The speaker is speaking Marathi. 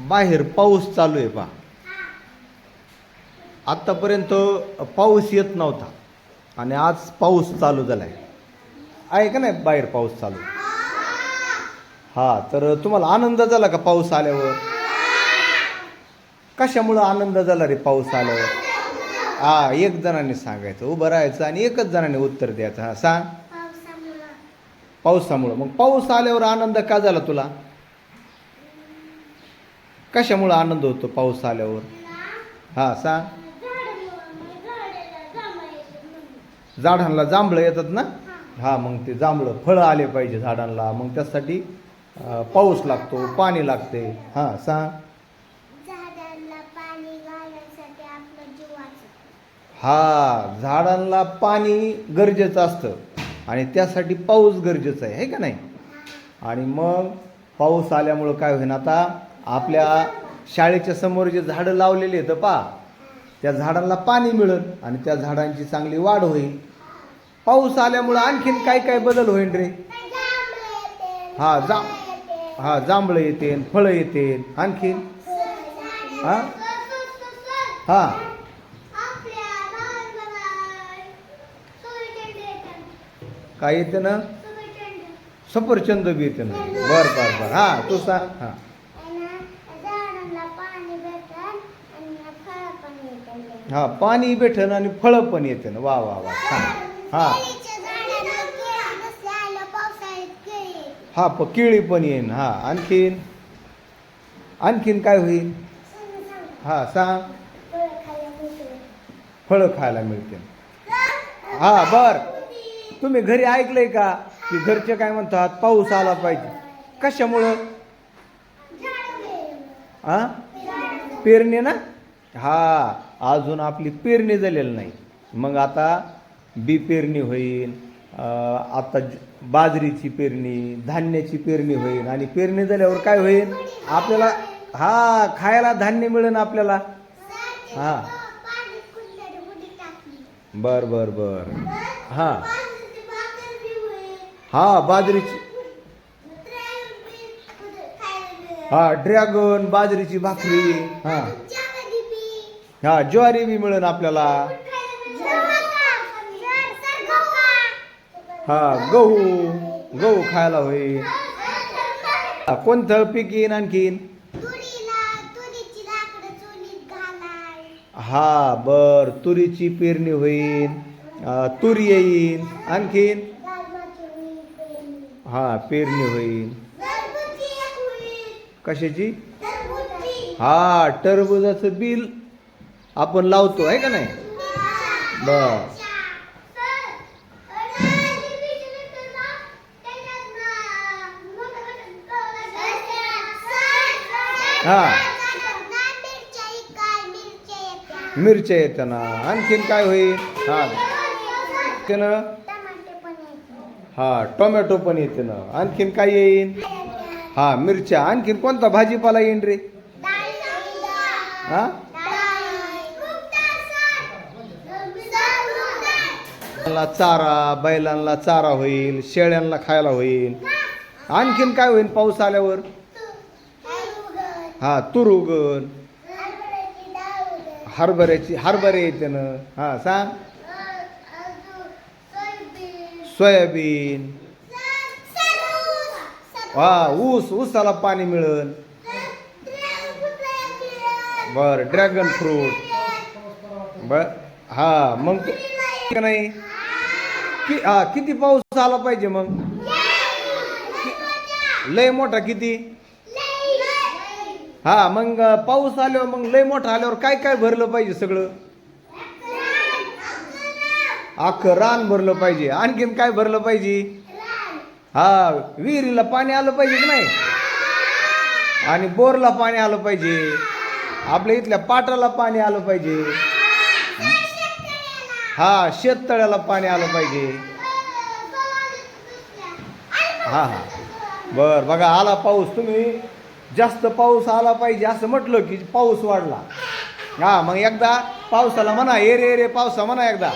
बाहेर पाऊस चालू आहे पहा. आत्तापर्यंत पाऊस येत नव्हता आणि आज पाऊस चालू झालाय. आहे का नाही बाहेर पाऊस चालू? हा, तर तुम्हाला आनंद झाला का पाऊस आल्यावर? कशामुळं आनंद झाला रे पाऊस आल्यावर? हा, एक जणांनी सांगायचं, उभं राहायचं आणि एकच जणांनी उत्तर द्यायचं. हा सांग. पावसामुळं. मग पाऊस आल्यावर आनंद का झाला तुला? कशामुळं आनंद होतो पाऊस आल्यावर? हा सांग. झाडांना जांभळं येतात ना. हा, मग ते जांभळं फळं आले पाहिजे झाडांना, मग त्यासाठी पाऊस लागतो, पाणी लागते. हा सांग. हा, झाडांना पाणी गरजेचं असतं आणि त्यासाठी पाऊस गरजेचा आहे का नाही? आणि मग पाऊस आल्यामुळं काय होईन, आता आपल्या शाळेच्या समोर जे झाडं लावलेली आहेत पा, त्या झाडांना पाणी मिळेल आणि त्या झाडांची चांगली वाढ होईल. पाऊस आल्यामुळं आणखीन काय काय बदल होईल रे? हा, जांभळं येते, फळं येते, आणखीन हा हा काय येते ना? सफरचंद बी येते ना. बर बर बर. हा तू सांग. हा हा, पाणी भेटन आणि फळं पण येते ना. वा वा वा. हा हा, केळी पण येईन. हा, आणखीन आणखीन काय होईल? हा सांग. फळं खायला मिळते. हा बर. तुम्ही घरी ऐकलंय का की घरचे काय म्हणतात, पाऊस आला पाहिजे? कशामुळं? हा, पेरणी ना. हा, अजून आपली पेरणी झालेली नाही. मग आता बी पेरणी होईल, आता बाजरीची पेरणी, धान्याची पेरणी होईल आणि पेरणी झाल्यावर काय होईल आपल्याला? हा, खायला धान्य मिळेल आपल्याला. हा बर बर बर. हा हा, बाजरीची. हा, ड्रॅगन, बाजरीची भाकरी. हा हा, ज्वारी बी मिळेल आपल्याला. हा, गहू खायला होईल. कोणतं पीक येईन आणखीन? हा बर, तुरीची पेरणी होईल, तुरी येईल. आणखीन हा, पेरणी होईल. कशाची? हा, टरबुजाचं बिल आपण लावतो आहे का नाही? बर. हा, मिरच्या येते ना. आणखीन काय होईल? हा ते ना. हा, टोमॅटो पण येते ना. आणखीन काय येईन? हा, मिरच्या. आणखीन कोणता भाजीपाला येईन रे? हा, चारा, बैलांना चारा होईल, शेळ्यांना खायला होईल. आणखीन काय होईल पाऊस आल्यावर? हा, तूर उगन, हरभरे येते ना. हा सांग. सोयाबीन. हा, ऊसाला पाणी मिळेल. बर, ड्रॅगन फ्रूट. बर. हा, मग नाही किती पाऊस आला पाहिजे मग? लय मोठा किती? हा, मग पाऊस आल्यावर, मग लय मोठा आल्यावर काय काय भरलं पाहिजे? सगळं अख्खं रान भरलं पाहिजे. आणखीन काय भरलं पाहिजे? हा, विहिरीला पाणी आलं पाहिजे की नाही? आणि बोरला पाणी आलं पाहिजे. आपल्या इथल्या पाटाला पाणी आलं पाहिजे. हा, शेततळ्याला पाणी आलं पाहिजे. हा हा बर. बघा, आला पाऊस. तुम्ही जास्त पाऊस आला पाहिजे असं म्हटलं की पाऊस वाढला. हा, मग एकदा पावसाला म्हणा, ए रे रे पावसा म्हणा एकदा.